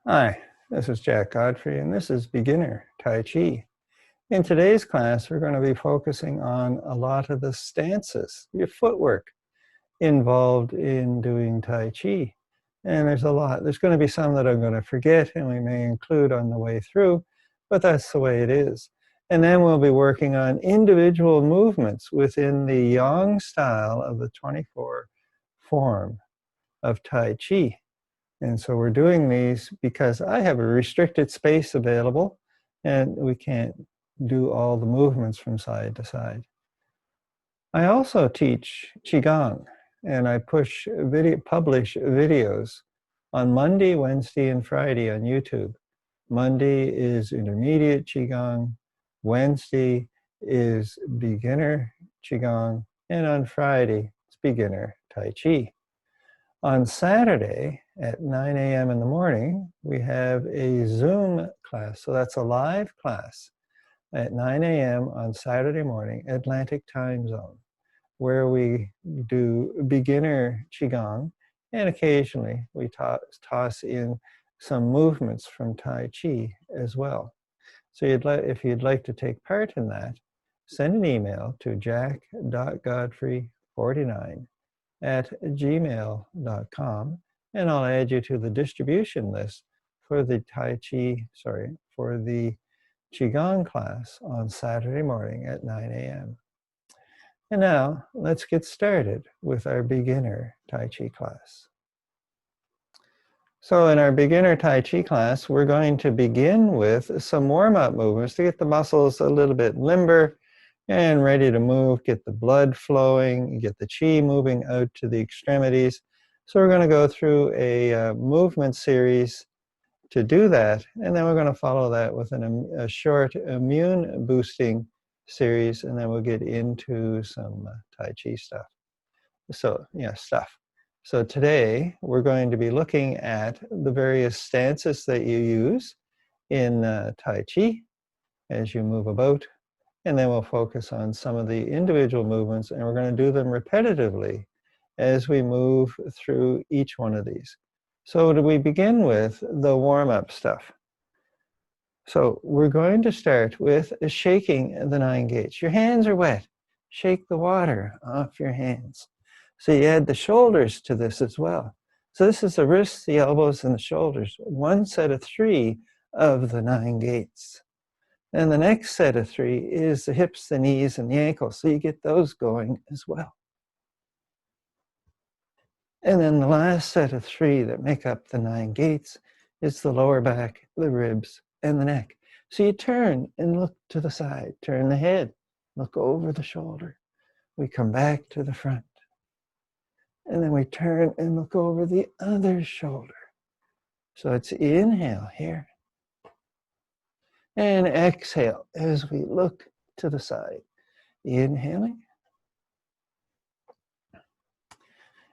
Hi, this is Jack Godfrey, and this is Beginner Tai Chi. In today's class, we're going to be focusing on a lot of the stances, your footwork involved in doing Tai Chi. And there's a lot. There's going to be some that I'm going to forget and we may include on the way through, but that's the way it is. And then we'll be working on individual movements within the Yang style of the 24 form of Tai Chi. And so we're doing these because I have a restricted space available and we can't do all the movements from side to side. I also teach Qigong and I publish videos on Monday, Wednesday, and Friday on YouTube. Monday is intermediate Qigong, Wednesday is beginner Qigong, and on Friday it's beginner Tai Chi. On Saturday at 9 a.m. in the morning, we have a Zoom class. So that's a live class at 9 a.m. on Saturday morning, Atlantic time zone, where we do beginner Qigong, and occasionally we toss in some movements from Tai Chi as well. So if you'd like to take part in that, send an email to jack.godfrey49@gmail.com, and I'll add you to the distribution list for the for the Qigong class on Saturday morning at 9 a.m. And now let's get started with our beginner Tai Chi class. So in our beginner Tai Chi class, we're going to begin with some warm-up movements to get the muscles a little bit limber and ready to move, get the blood flowing, get the chi moving out to the extremities. So we're going to go through a movement series to do that, and then we're going to follow that with a short immune boosting series, and then we'll get into some Tai Chi stuff. So today we're going to be looking at the various stances that you use in Tai Chi as you move about. And then we'll focus on some of the individual movements, and we're going to do them repetitively as we move through each one of these. So we begin with the warm-up stuff. So we're going to start with shaking the 9 gates. Your hands are wet. Shake the water off your hands. So you add the shoulders to this as well. So this is the wrists, the elbows, and the shoulders. One set of 3 of the 9 gates. And the next set of 3 is the hips, the knees, and the ankles. So you get those going as well. And then the last set of 3 that make up the 9 gates is the lower back, the ribs, and the neck. So you turn and look to the side. Turn the head. Look over the shoulder. We come back to the front. And then we turn and look over the other shoulder. So it's inhale here. And exhale as we look to the side. Inhaling.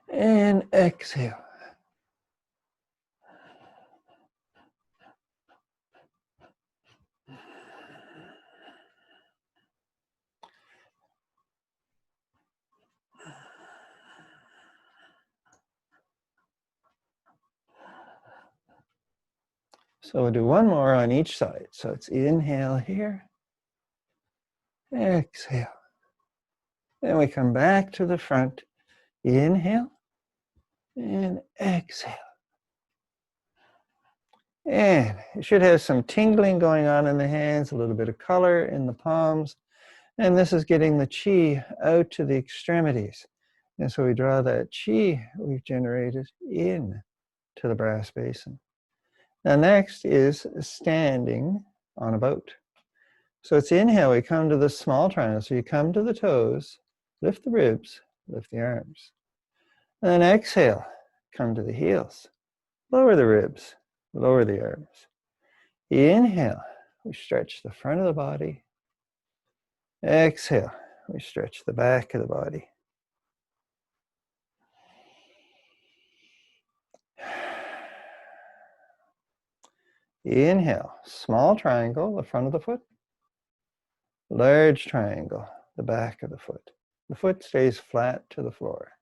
And exhale. So we'll do one more on each side. So it's inhale here. Exhale. Then we come back to the front. Inhale. And exhale. And you should have some tingling going on in the hands, a little bit of color in the palms. And this is getting the chi out to the extremities. And so we draw that chi we've generated in to the brass basin. Now next is standing on a boat. So it's inhale, we come to the small triangle. So you come to the toes, lift the ribs, lift the arms. And then exhale, come to the heels. Lower the ribs, lower the arms. Inhale, we stretch the front of the body. Exhale, we stretch the back of the body. Inhale, small triangle, the front of the foot. Large triangle, the back of the foot. The foot stays flat to the floor.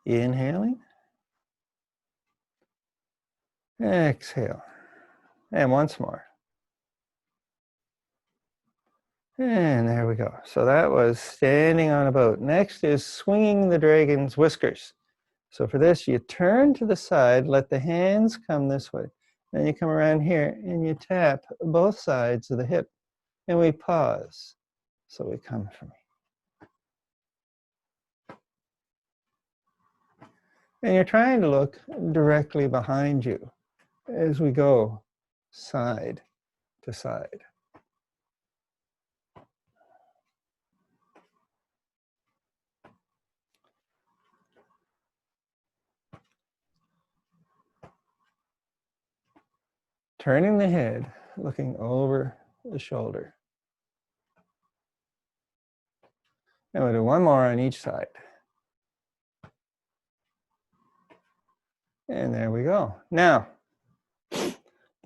Inhaling. Exhale. And once more. And there we go. So that was standing on a boat. Next is swinging the dragon's whiskers. So for this, you turn to the side, let the hands come this way. Then you come around here and you tap both sides of the hip. And we pause. So we come for me. And you're trying to look directly behind you as we go side to side. Turning the head, looking over the shoulder. And we'll do one more on each side. And there we go. Now, the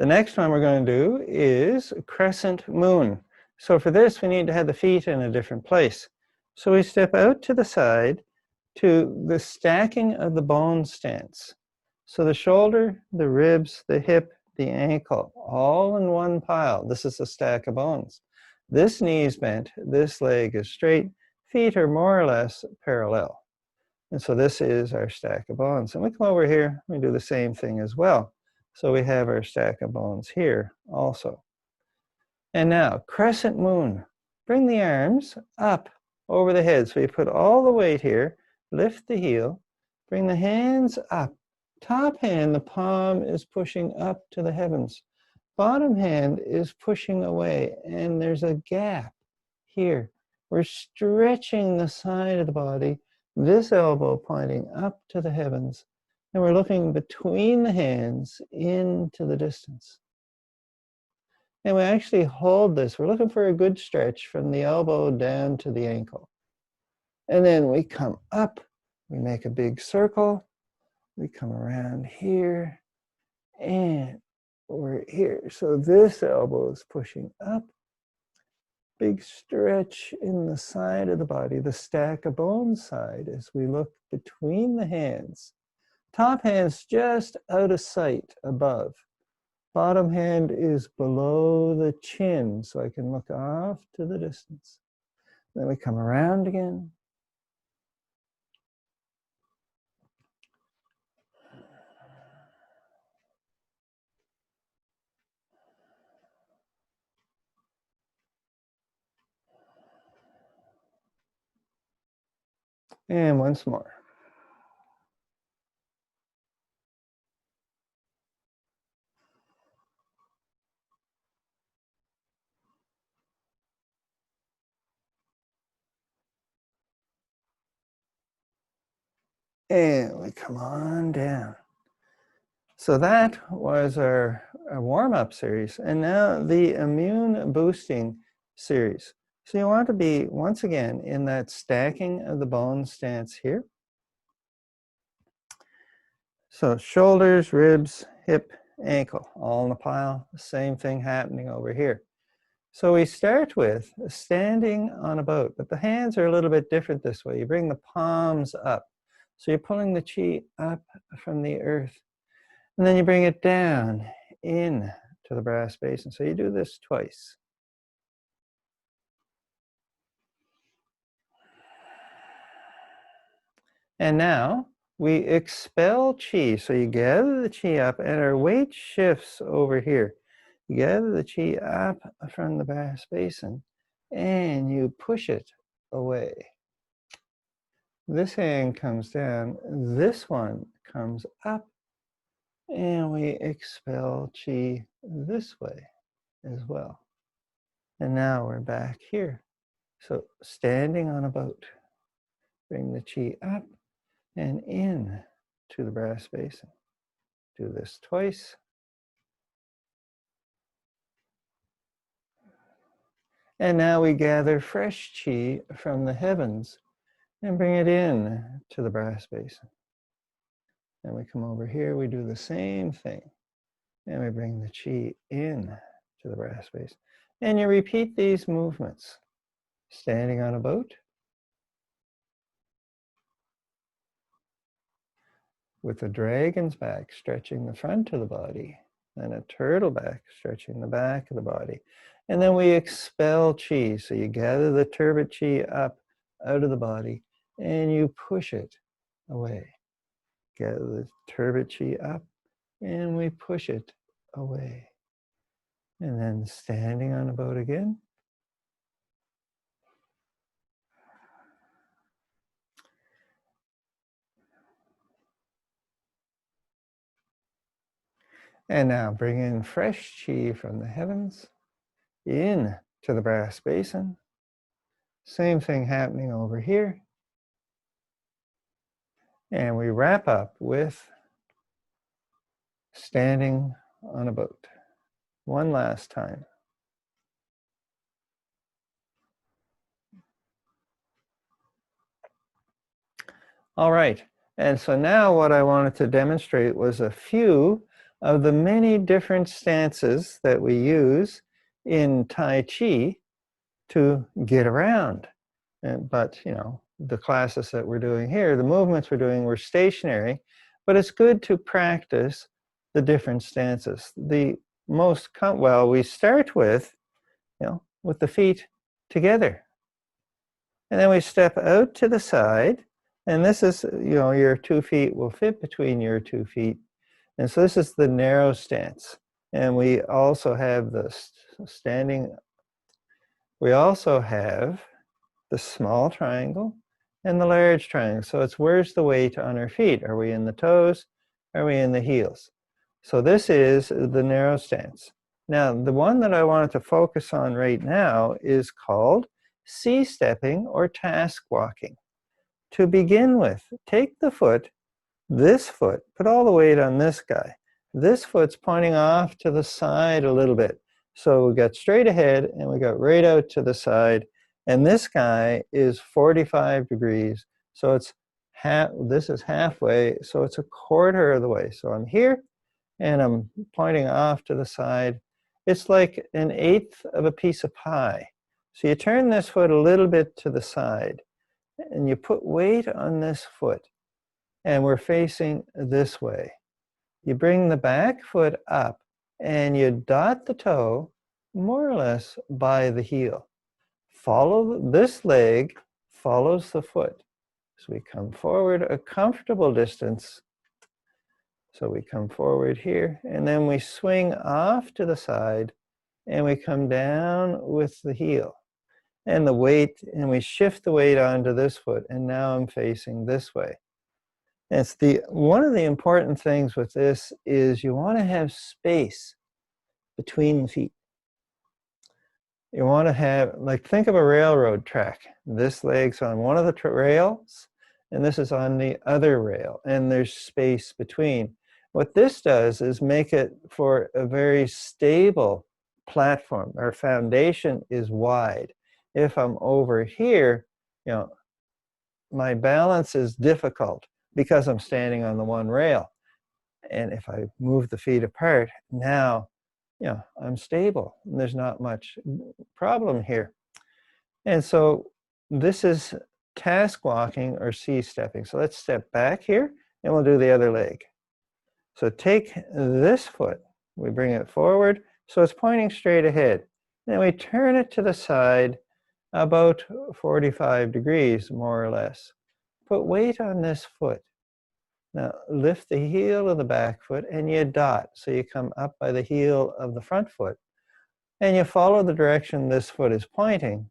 next one we're going to do is Crescent Moon. So for this, we need to have the feet in a different place. So we step out to the side to the stacking of the bone stance. So the shoulder, the ribs, the hip, the ankle, all in one pile. This is a stack of bones. This knee is bent, this leg is straight, feet are more or less parallel. And so this is our stack of bones. And we come over here, we do the same thing as well. So we have our stack of bones here also. And now, Crescent Moon. Bring the arms up over the head. So you put all the weight here, lift the heel, bring the hands up. Top hand, the palm is pushing up to the heavens. Bottom hand is pushing away, and there's a gap here. We're stretching the side of the body, this elbow pointing up to the heavens, and we're looking between the hands into the distance. And we actually hold this. We're looking for a good stretch from the elbow down to the ankle. And then we come up, we make a big circle, we come around here, and we're here. So this elbow is pushing up. Big stretch in the side of the body, the stack of bones side, as we look between the hands. Top hand's just out of sight above. Bottom hand is below the chin, so I can look off to the distance. Then we come around again. And once more. And we come on down. So that was our warm-up series. And now the immune boosting series. So you want to be, once again, in that stacking of the bone stance here. So shoulders, ribs, hip, ankle, all in a pile. Same thing happening over here. So we start with standing on a boat, but the hands are a little bit different this way. You bring the palms up. So you're pulling the chi up from the earth. And then you bring it down in to the brass basin. So you do this twice. And now we expel chi. So you gather the chi up and our weight shifts over here. You gather the chi up from the brass basin and you push it away. This hand comes down, this one comes up, and we expel chi this way as well. And now we're back here. So standing on a boat, bring the chi up and in to the brass basin. Do this twice. And now we gather fresh chi from the heavens and bring it in to the brass basin. And we come over here, we do the same thing. And we bring the chi in to the brass basin. And you repeat these movements. Standing on a boat. with a dragon's back stretching the front of the body, and a turtle back stretching the back of the body. And then we expel chi. So you gather the turbid chi up out of the body and you push it away. Gather the turbid chi up and we push it away. And then standing on a boat again. And now bring in fresh chi from the heavens in to the brass basin. Same thing happening over here. And we wrap up with standing on a boat. One last time. All right, and so now what I wanted to demonstrate was a few of the many different stances that we use in Tai Chi to get around. But, you know, the classes that we're doing here, the movements we're doing, we're stationary, but it's good to practice the different stances. The most, well, we start with, you know, with the feet together. And then we step out to the side. And this is, you know, your 2 feet will fit between your 2 feet. And so this is the narrow stance. And we also have the standing, we also have the small triangle and the large triangle. So it's where's the weight on our feet? Are we in the toes? Are we in the heels? So this is the narrow stance. Now, the one that I wanted to focus on right now is called C-stepping or task walking. To begin with, take the foot, this foot, put all the weight on this guy. This foot's pointing off to the side a little bit. So we got straight ahead and we got right out to the side. And this guy is 45 degrees. So it's this is halfway, so it's a quarter of the way. So I'm here and I'm pointing off to the side. It's like 1/8 of a piece of pie. So you turn this foot a little bit to the side and you put weight on this foot and we're facing this way. You bring the back foot up and you dot the toe more or less by the heel. Follow this leg, follows the foot. So we come forward a comfortable distance. So we come forward here and then we swing off to the side and we come down with the heel. And the weight, and we shift the weight onto this foot, and now I'm facing this way. And it's one of the important things with this is you want to have space between the feet. You want to have, like, think of a railroad track. This leg's on one of the rails, and this is on the other rail, and there's space between. What this does is make it for a very stable platform. Our foundation is wide. If I'm over here, you know, my balance is difficult because I'm standing on the one rail. And if I move the feet apart, now, you know, I'm stable. And there's not much problem here. And so this is task walking or C-stepping. So let's step back here and we'll do the other leg. So take this foot, we bring it forward, so it's pointing straight ahead. Then we turn it to the side about 45 degrees, more or less. Put weight on this foot. Now lift the heel of the back foot and you dot. So you come up by the heel of the front foot and you follow the direction this foot is pointing.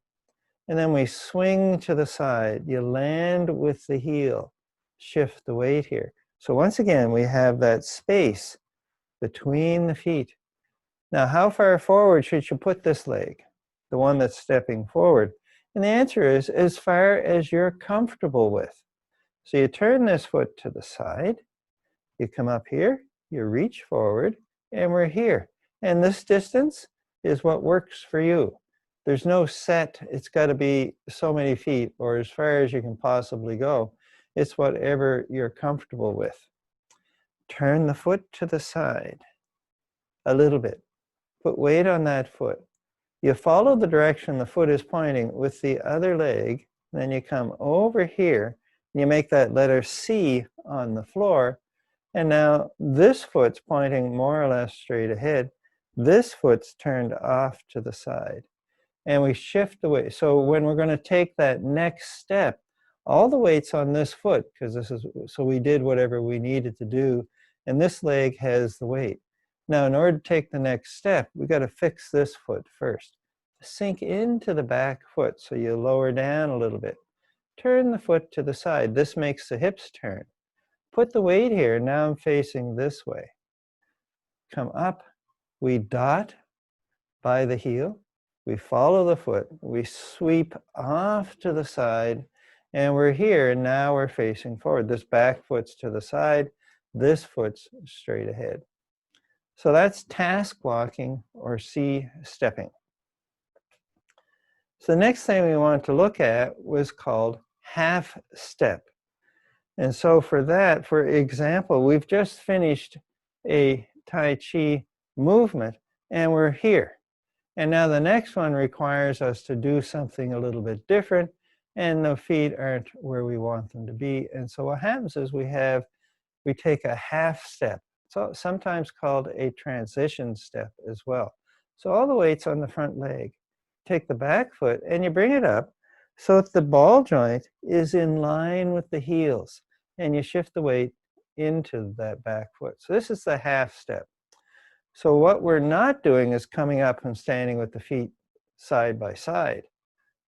And then we swing to the side. You land with the heel. Shift the weight here. So once again, we have that space between the feet. Now, how far forward should you put this leg? The one that's stepping forward? And the answer is as far as you're comfortable with. So you turn this foot to the side, you come up here, you reach forward, and we're here. And this distance is what works for you. There's no set, it's got to be so many feet or as far as you can possibly go. It's whatever you're comfortable with. Turn the foot to the side a little bit. Put weight on that foot. You follow the direction the foot is pointing with the other leg, then you come over here, and you make that letter C on the floor, And now this foot's pointing more or less straight ahead. This foot's turned off to the side. And we shift the weight. So when we're going to take that next step, all the weight's on this foot, because this is, so we did whatever we needed to do, and this leg has the weight. Now, in order to take the next step, we got to fix this foot first. Sink into the back foot, so you lower down a little bit. Turn the foot to the side. This makes the hips turn. Put the weight here. Now I'm facing this way. Come up. We dot by the heel. We follow the foot. We sweep off to the side. And we're here, and now we're facing forward. This back foot's to the side. This foot's straight ahead. So that's task walking or C-stepping. So the next thing we wanted to look at was called half step. And so for that, for example, we've just finished a Tai Chi movement, and we're here. And now the next one requires us to do something a little bit different, and the feet aren't where we want them to be. And so what happens is we take a half step, so sometimes called a transition step as well. So all the weight's on the front leg. Take the back foot and you bring it up so that the ball joint is in line with the heels, and you shift the weight into that back foot. So this is the half step. So what we're not doing is coming up and standing with the feet side by side.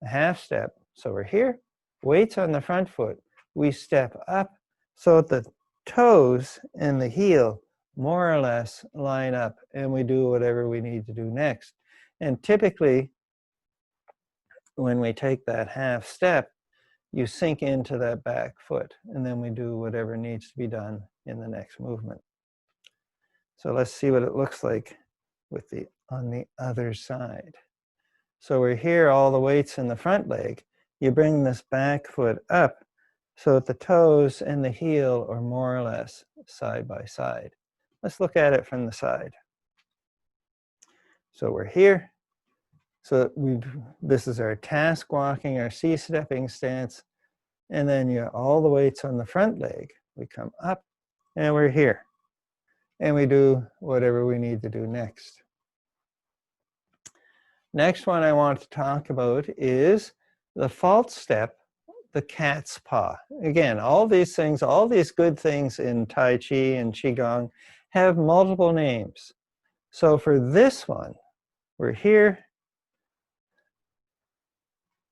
A half step. So we're here, weights on the front foot. We step up so that the toes and the heel more or less line up, and we do whatever we need to do next. And typically, when we take that half step, you sink into that back foot, and then we do whatever needs to be done in the next movement. So let's see what it looks like with on the other side. So we're here, all the weight's in the front leg. You bring this back foot up so that the toes and the heel are more or less side by side. Let's look at it from the side. So we're here. So this is our task walking, our C-stepping stance. And then all the weight's on the front leg. We come up and we're here. And we do whatever we need to do next. Next one I want to talk about is the false step, the cat's paw. Again, all these things, all these good things in Tai Chi and Qigong have multiple names. So for this one, we're here.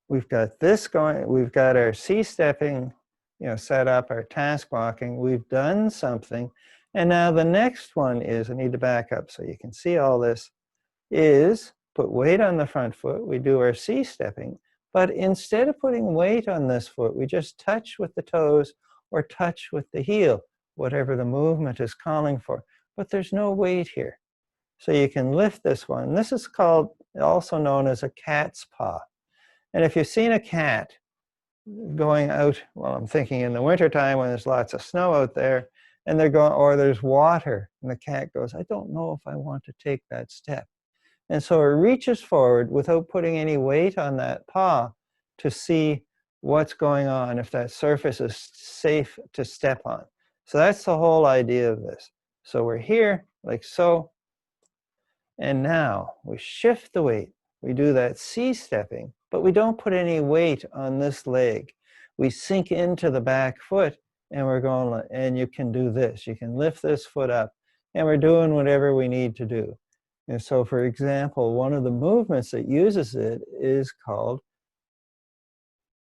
We've got this going, we've got our C-stepping, set up, our task walking. We've done something. And now the next one is, I need to back up so you can see all this, is put weight on the front foot. We do our C-stepping. But instead of putting weight on this foot, we just touch with the toes or touch with the heel, whatever the movement is calling for. But there's no weight here. So you can lift this one. This is called, also known as a cat's paw. And if you've seen a cat going out, well, I'm thinking in the wintertime when there's lots of snow out there, and they're going, or there's water, and the cat goes, I don't know if I want to take that step. And so it reaches forward without putting any weight on that paw to see what's going on, if that surface is safe to step on. So that's the whole idea of this. So we're here, like so, and now we shift the weight. We do that C-stepping, but we don't put any weight on this leg. We sink into the back foot, and we're going, and you can do this. You can lift this foot up, and we're doing whatever we need to do. And so, for example, one of the movements that uses it is called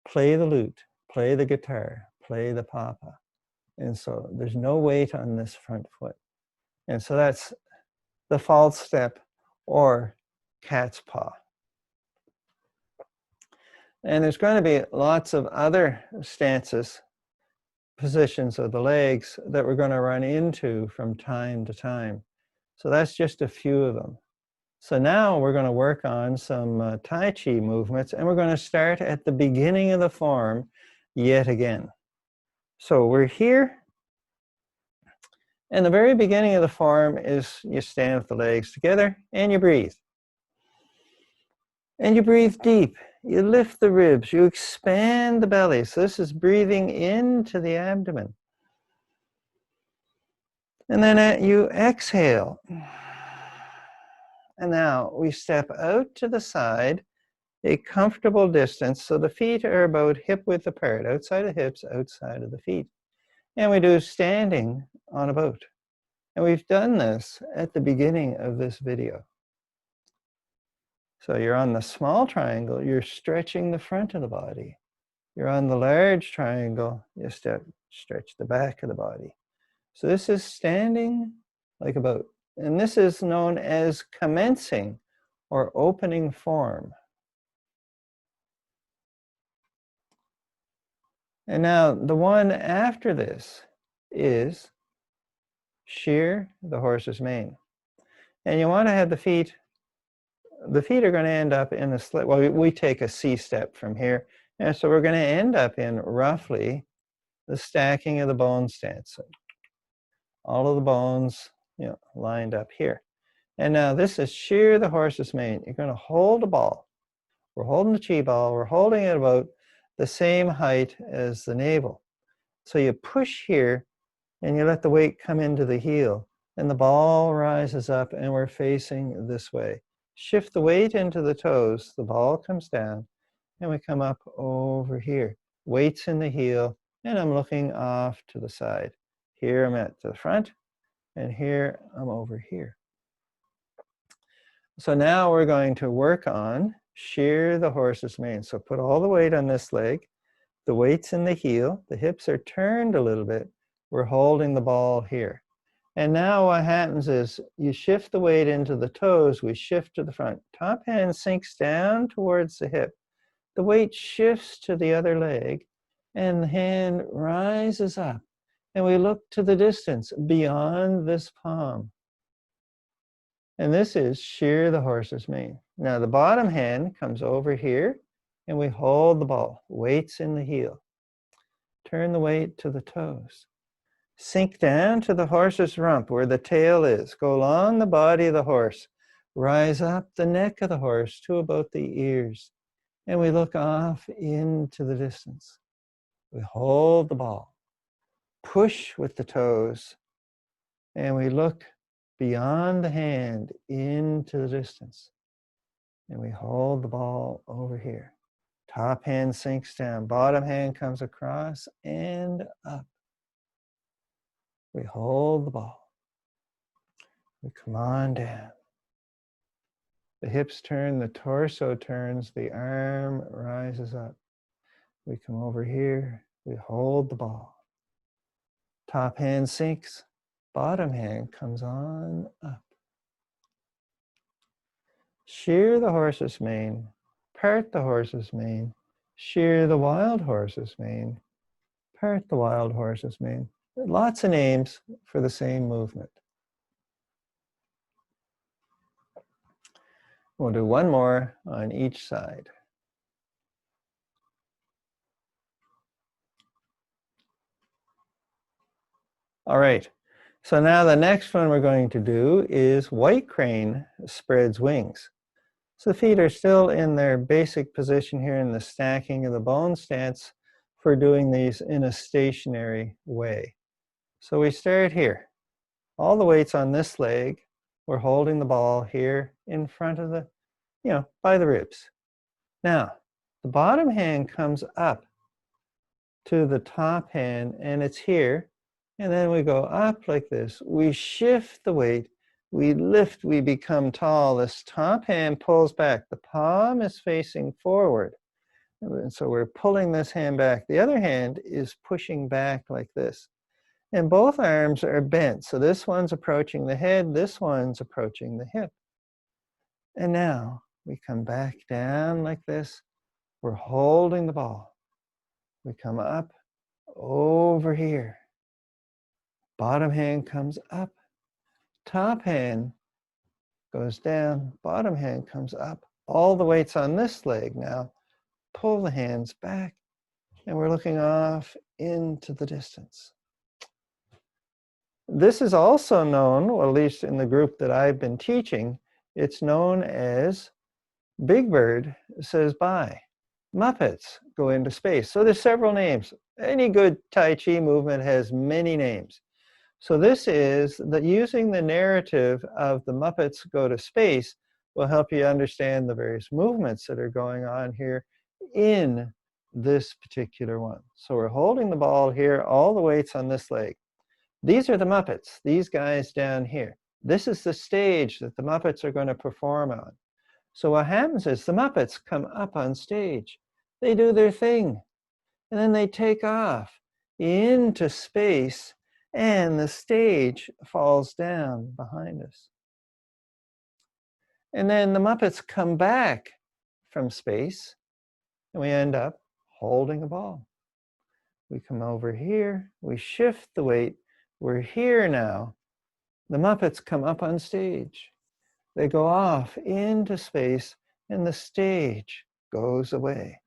play the lute, play the guitar, play the papa. And so there's no weight on this front foot. And so that's the false step or cat's paw. And there's going to be lots of other stances, positions of the legs that we're going to run into from time to time. So that's just a few of them. So now we're going to work on some Tai Chi movements, and we're going to start at the beginning of the form yet again. So we're here, and the very beginning of the form is you stand with the legs together and you breathe. And you breathe deep. You lift the ribs. You expand the belly. So this is breathing into the abdomen. And then you exhale. And now we step out to the side, a comfortable distance. So the feet are about hip width apart, outside of hips, outside of the feet. And we do standing on a boat. And we've done this at the beginning of this video. So you're on the small triangle, you're stretching the front of the body. You're on the large triangle, you stretch the back of the body. So this is standing like a boat. And this is known as commencing or opening form. And now the one after this is shear the horse's mane. And you want to have the feet are going to end up in a slit. Well, we take a C step from here. And so we're going to end up in roughly the stacking of the bone stance. So all of the bones, lined up here. And now this is shear the horse's mane. You're going to hold a ball. We're holding the chi ball. We're holding it about the same height as the navel. So you push here and you let the weight come into the heel. And the ball rises up and we're facing this way. Shift the weight into the toes. The ball comes down and we come up over here. Weight's in the heel and I'm looking off to the side. Here I'm at the front and here I'm over here. So now we're going to work on shear the horse's mane. So put all the weight on this leg. The weight's in the heel. The hips are turned a little bit. We're holding the ball here. And now what happens is you shift the weight into the toes. We shift to the front. Top hand sinks down towards the hip. The weight shifts to the other leg and the hand rises up. And we look to the distance beyond this palm. And this is shear the horse's mane. Now the bottom hand comes over here and we hold the ball. Weight's in the heel. Turn the weight to the toes. Sink down to the horse's rump where the tail is. Go along the body of the horse. Rise up the neck of the horse to about the ears. And we look off into the distance. We hold the ball. Push with the toes. And we look beyond the hand into the distance. And we hold the ball over here. Top hand sinks down. Bottom hand comes across and up. We hold the ball. We come on down. The hips turn, the torso turns, the arm rises up. We come over here. We hold the ball. Top hand sinks. Bottom hand comes on up. Shear the horse's mane, part the horse's mane, shear the wild horse's mane, part the wild horse's mane. Lots of names for the same movement. We'll do one more on each side. All right, so now the next one we're going to do is white crane spreads wings. So the feet are still in their basic position here in the stacking of the bone stance for doing these in a stationary way. So we start here. All the weight's on this leg. We're holding the ball here in front of the, by the ribs. Now, the bottom hand comes up to the top hand and it's here. And then we go up like this. We shift the weight. We lift, we become tall. This top hand pulls back. The palm is facing forward. And so we're pulling this hand back. The other hand is pushing back like this. And both arms are bent. So this one's approaching the head. This one's approaching the hip. And now we come back down like this. We're holding the ball. We come up over here. Bottom hand comes up. Top hand goes down, bottom hand comes up. All the weight's on this leg now. Pull the hands back, and we're looking off into the distance. This is also known, or at least in the group that I've been teaching, it's known as Big Bird says bye. Muppets go into space. So there's several names. Any good Tai Chi movement has many names. So this is that using the narrative of the Muppets Go to Space will help you understand the various movements that are going on here in this particular one. So we're holding the ball here, all the weight's on this leg. These are the Muppets, these guys down here. This is the stage that the Muppets are going to perform on. So what happens is the Muppets come up on stage. They do their thing, and then they take off into space, and the stage falls down behind us. And then the Muppets come back from space, and we end up holding a ball. We come over here, we shift the weight, we're here now. The Muppets come up on stage. They go off into space, and the stage goes away.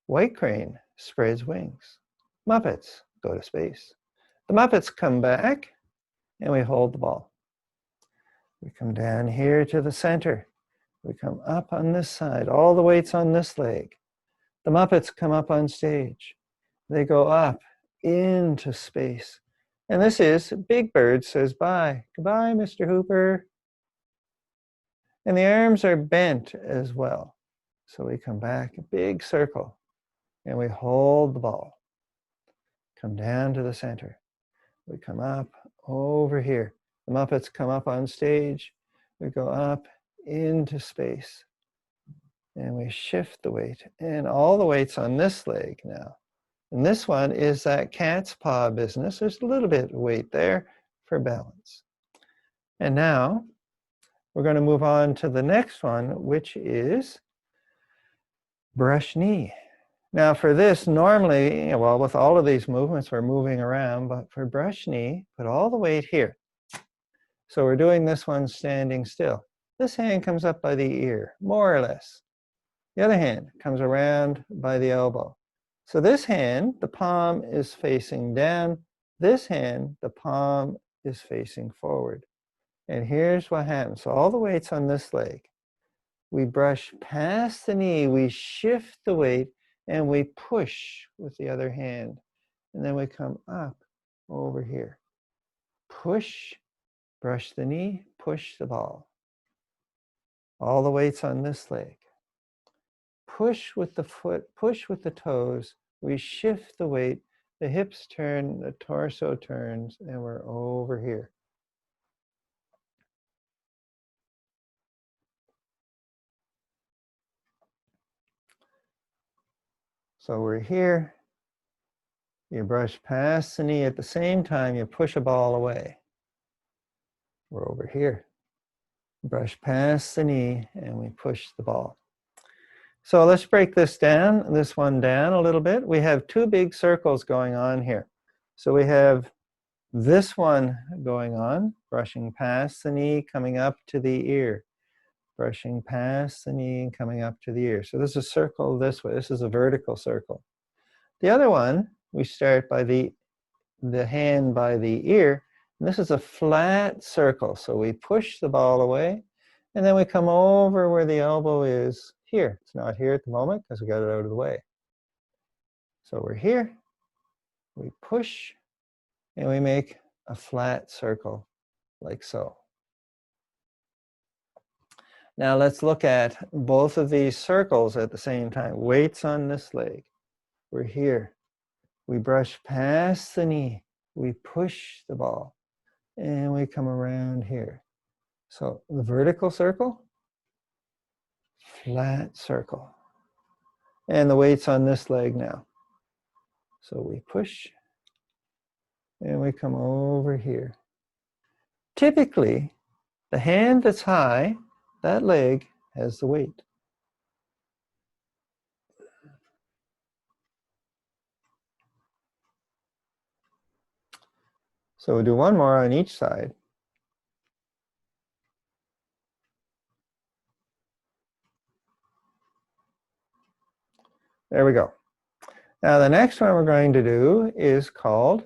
White crane spreads wings. Muppets go to space. The Muppets come back, and we hold the ball. We come down here to the center. We come up on this side. All the weight's on this leg. The Muppets come up on stage. They go up into space. And this is Big Bird says bye. Goodbye, Mr. Hooper. And the arms are bent as well. So we come back, a big circle, and we hold the ball. Come down to the center. We come up over here. The Muppets come up on stage. We go up into space. And we shift the weight. And all the weight's on this leg now. And this one is that cat's paw business. There's a little bit of weight there for balance. And now we're going to move on to the next one, which is brush knee. Now for this, normally, well, with all of these movements, we're moving around, but for brush knee, put all the weight here. So we're doing this one standing still. This hand comes up by the ear, more or less. The other hand comes around by the elbow. So this hand, the palm is facing down. This hand, the palm is facing forward. And here's what happens. So all the weight's on this leg. We brush past the knee, we shift the weight, and we push with the other hand. And then we come up over here. Push, brush the knee, push the ball. All the weight's on this leg. Push with the foot, push with the toes. We shift the weight, the hips turn, the torso turns, and we're over here. So we're here. You brush past the knee. At the same time, you push a ball away. We're over here. Brush past the knee, and we push the ball. So let's break this one down a little bit. We have two big circles going on here. So we have this one going on, brushing past the knee, coming up to the ear. Brushing past the knee and coming up to the ear. So this is a circle this way. This is a vertical circle. The other one, we start by the hand by the ear. And this is a flat circle. So we push the ball away, and then we come over where the elbow is here. It's not here at the moment because we got it out of the way. So we're here. We push, and we make a flat circle like so. Now let's look at both of these circles at the same time. Weights on this leg. We're here. We brush past the knee. We push the ball. And we come around here. So the vertical circle, flat circle. And the weight's on this leg now. So we push. And we come over here. Typically, the hand that's high, that leg has the weight. So we'll do one more on each side. There we go. Now the next one we're going to do is called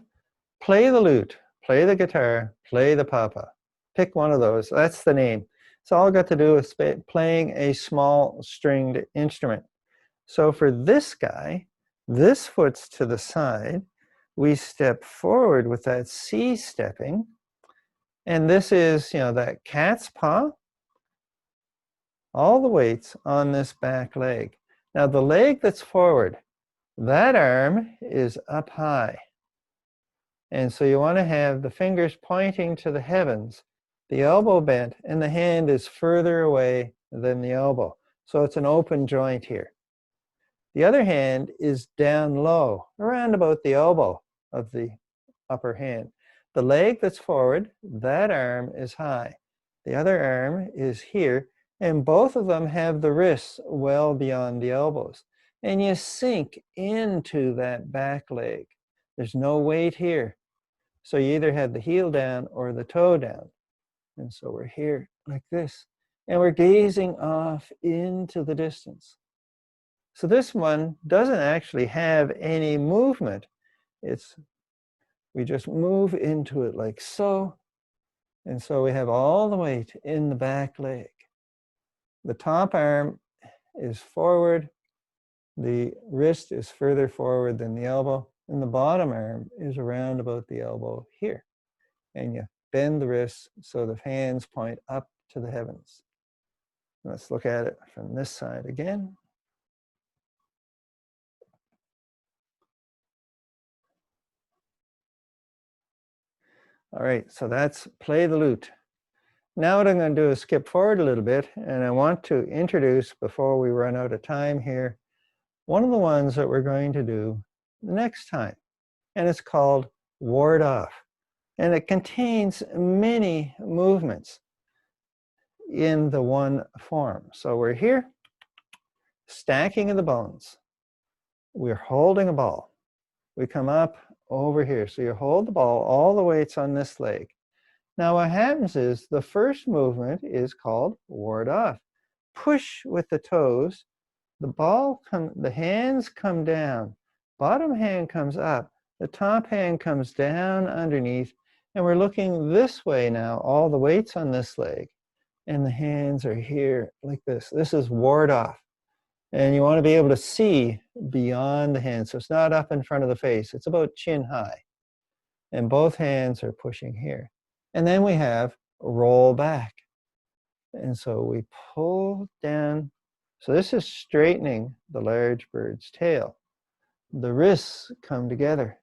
play the lute, play the guitar, play the papa. Pick one of those. That's the name. It's all got to do with playing a small stringed instrument. So for this guy, this foot's to the side, we step forward with that C stepping. And this is, that cat's paw, all the weights on this back leg. Now the leg that's forward, that arm is up high. And so you want to have the fingers pointing to the heavens, the elbow bent, and the hand is further away than the elbow. So it's an open joint here. The other hand is down low, around about the elbow of the upper hand. The leg that's forward, that arm is high. The other arm is here, and both of them have the wrists well beyond the elbows. And you sink into that back leg. There's no weight here. So you either have the heel down or the toe down. And so we're here like this. And we're gazing off into the distance. So this one doesn't actually have any movement. We just move into it like so. And so we have all the weight in the back leg. The top arm is forward. The wrist is further forward than the elbow. And the bottom arm is around about the elbow here. And you bend the wrists so the hands point up to the heavens. Let's look at it from this side again. All right, so that's play the lute. Now what I'm going to do is skip forward a little bit, and I want to introduce, before we run out of time here, one of the ones that we're going to do the next time. And it's called ward off. And it contains many movements in the one form. So we're here, stacking of the bones. We're holding a ball. We come up over here. So you hold the ball, all the weight's on this leg. Now what happens is the first movement is called ward off. Push with the toes. The hands come down. Bottom hand comes up. The top hand comes down underneath. And we're looking this way now. All the weight's on this leg. And the hands are here like this. This is ward off. And you want to be able to see beyond the hands. So it's not up in front of the face. It's about chin high. And both hands are pushing here. And then we have roll back. And so we pull down. So this is straightening the large bird's tail. The wrists come together.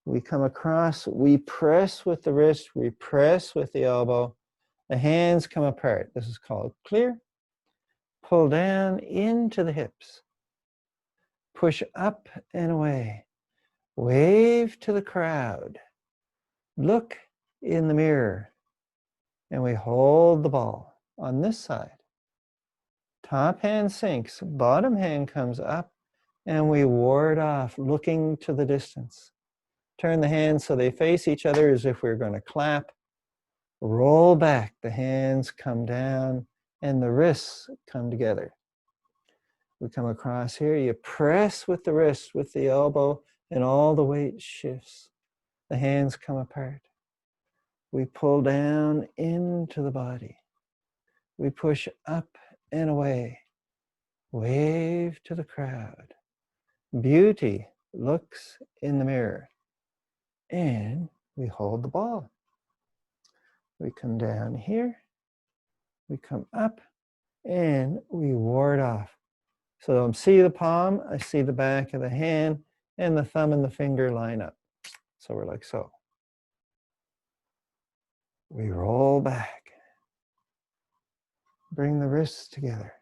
We come across, we press with the wrist, we press with the elbow. The hands come apart. This is called clear. Pull down into the hips. Push up and away. Wave to the crowd. Look in the mirror. And we hold the ball on this side. Top hand sinks, bottom hand comes up, and we ward off, looking to the distance. Turn the hands so they face each other as if we're going to clap. Roll back, the hands come down, and the wrists come together. We come across here, you press with the wrist, with the elbow, and all the weight shifts. The hands come apart. We pull down into the body. We push up and away. Wave to the crowd. Beauty looks in the mirror. And we hold the ball. We come down here. We come up and we ward off. So I see the palm, I see the back of the hand, and the thumb and the finger line up. So we're like so. We roll back. Bring the wrists together.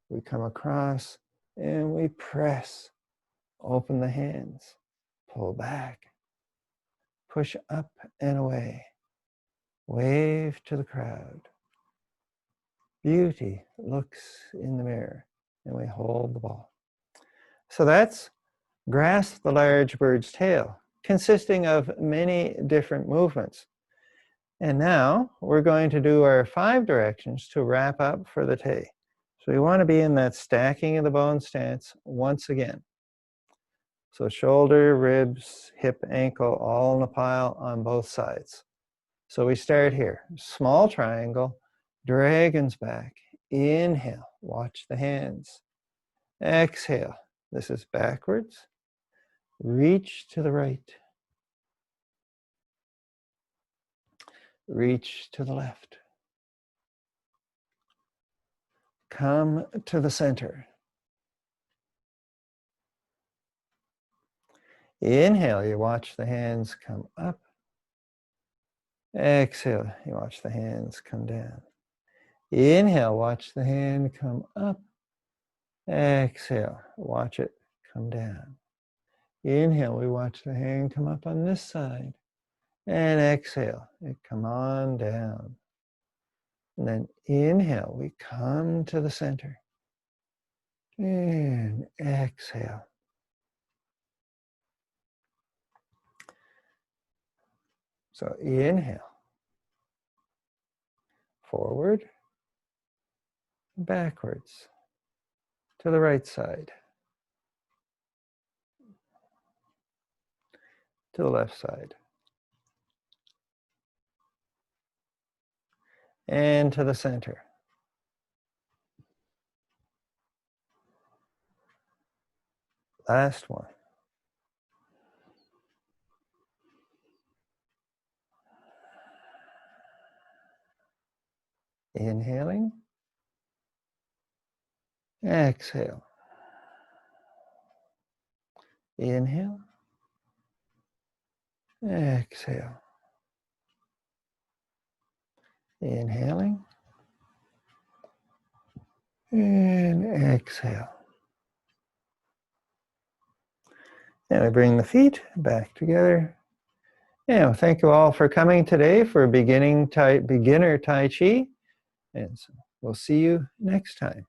We come across and we press. Open the hands. Pull back. Push up and away. Wave to the crowd. Beauty looks in the mirror. And we hold the ball. So that's grasp the large bird's tail, consisting of many different movements. And now we're going to do our 5 directions to wrap up for the day. So we want to be in that stacking of the bone stance once again. So shoulder, ribs, hip, ankle, all in a pile on both sides. So we start here. Small triangle, dragon's back. Inhale, watch the hands. Exhale, this is backwards. Reach to the right. Reach to the left. Come to the center. Inhale, you watch the hands come up. Exhale, you watch the hands come down. Inhale, watch the hand come up. Exhale, watch it come down. Inhale, we watch the hand come up on this side. And exhale, it come on down. And then inhale, we come to the center. And exhale. So inhale. Forward. Backwards. To the right side. To the left side. And to the center. Last one. Inhaling. Exhale. Inhale. Exhale. Inhaling. And exhale. And we bring the feet back together. And thank you all for coming today for beginner Tai Chi. And so we'll see you next time.